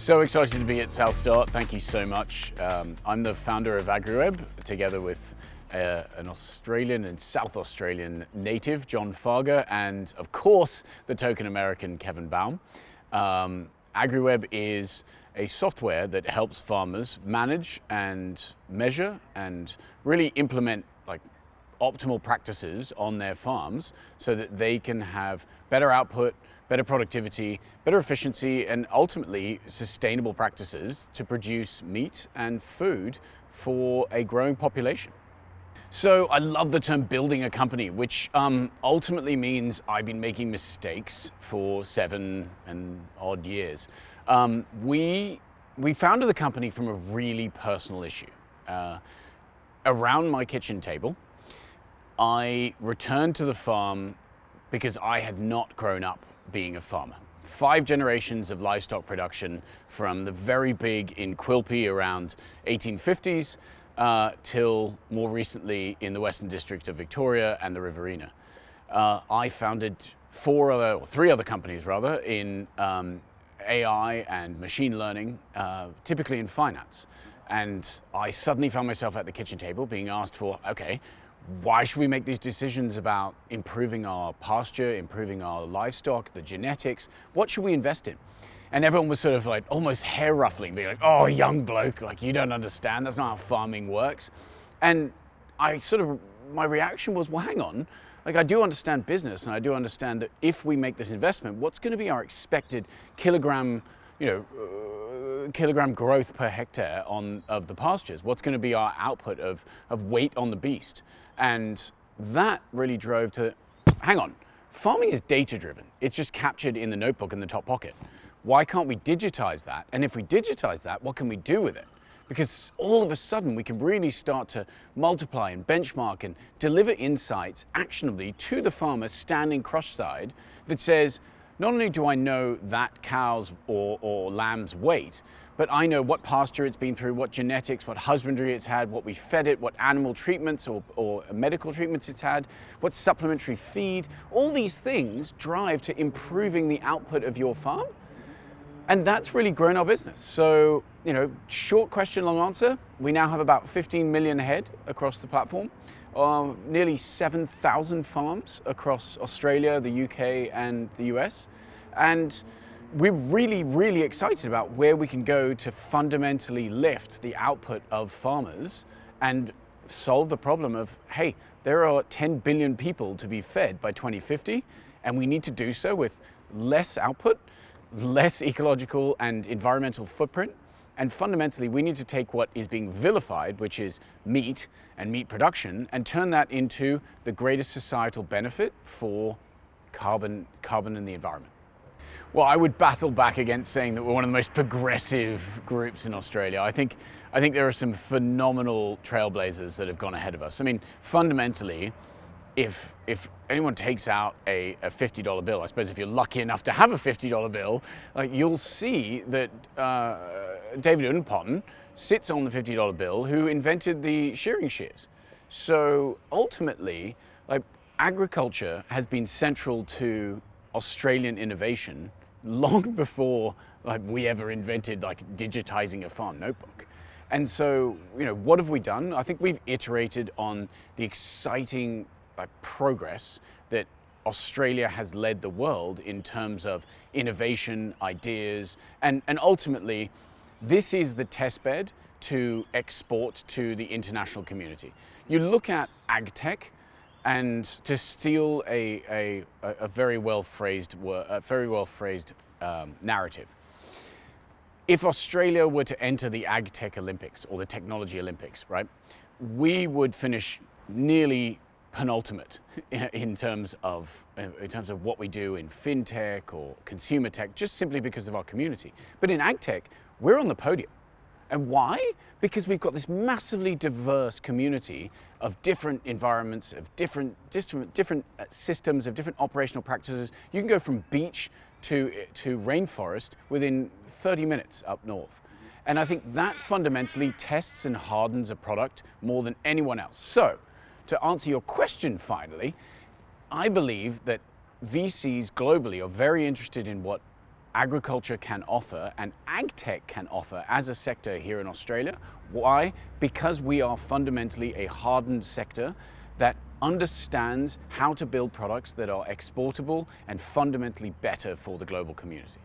So excited to be at South Start. Thank you so much. I'm the founder of Webb, together with an Australian and South Australian native, John Farger, and of course, the token American, Kevin Baum. Webb is a software that helps farmers manage and measure and really implement optimal practices on their farms so that they can have better output, better productivity, better efficiency, and ultimately sustainable practices to produce meat and food for a growing population. So I love the term building a company, which ultimately means I've been making mistakes for 7 and odd years. We founded the company from a really personal issue. Around my kitchen table, I returned to the farm because I had not grown up being a farmer. 5 generations of livestock production, from the very big in Quilpie around 1850s till more recently in the Western District of Victoria and the Riverina. I founded 3 other companies rather in AI and machine learning, typically in finance. And I suddenly found myself at the kitchen table being asked for, okay, why should we make these decisions about improving our pasture, improving our livestock, the genetics? What should we invest in? And everyone was sort of like almost hair ruffling, being like, oh, young bloke, you don't understand, that's not how farming works. And my reaction was, well, hang on, I do understand business, and I do understand that if we make this investment, what's going to be our expected kilogram growth per hectare of the pastures? What's going to be our output of weight on the beast? And that really drove to, hang on, farming is data driven. It's just captured in the notebook in the top pocket. Why can't we digitize that? And if we digitize that, what can we do with it? Because all of a sudden we can really start to multiply and benchmark and deliver insights actionably to the farmer standing crush side that says, not only do I know that cow's or lamb's weight, but I know what pasture it's been through, what genetics, what husbandry it's had, what we fed it, what animal treatments or medical treatments it's had, what supplementary feed. All these things drive to improving the output of your farm. And that's really grown our business. So, short question, long answer. We now have about 15 million head across the platform, nearly 7,000 farms across Australia, the UK, and the US. And we're really, really excited about where we can go to fundamentally lift the output of farmers and solve the problem of, hey, there are 10 billion people to be fed by 2050, and we need to do so with less output, less ecological and environmental footprint. And fundamentally, we need to take what is being vilified, which is meat and meat production, and turn that into the greatest societal benefit for carbon in the environment. Well, I would battle back against saying that we're one of the most progressive groups in Australia. I think there are some phenomenal trailblazers that have gone ahead of us. I mean, fundamentally, if anyone takes out a $50 bill, I suppose if you're lucky enough to have a $50 bill, you'll see that David Unpon sits on the $50 bill, who invented the shearing shears. So ultimately, agriculture has been central to Australian innovation long before we ever invented digitizing a farm notebook. And so, what have we done? I think we've iterated on the exciting progress that Australia has led the world in terms of innovation, ideas, and ultimately, this is the test bed to export to the international community. You look at agtech, and to steal a very well phrased narrative. If Australia were to enter the agtech Olympics or the technology Olympics, right, we would finish nearly penultimate in terms of what we do in fintech or consumer tech, just simply because of our community. But in agtech, we're on the podium. And why? Because we've got this massively diverse community of different environments, of different systems, of different operational practices. You can go from beach to rainforest within 30 minutes up north. And I think that fundamentally tests and hardens a product more than anyone else. So, to answer your question finally, I believe that VCs globally are very interested in what agriculture can offer and agtech can offer as a sector here in Australia. Why? Because we are fundamentally a hardened sector that understands how to build products that are exportable and fundamentally better for the global community.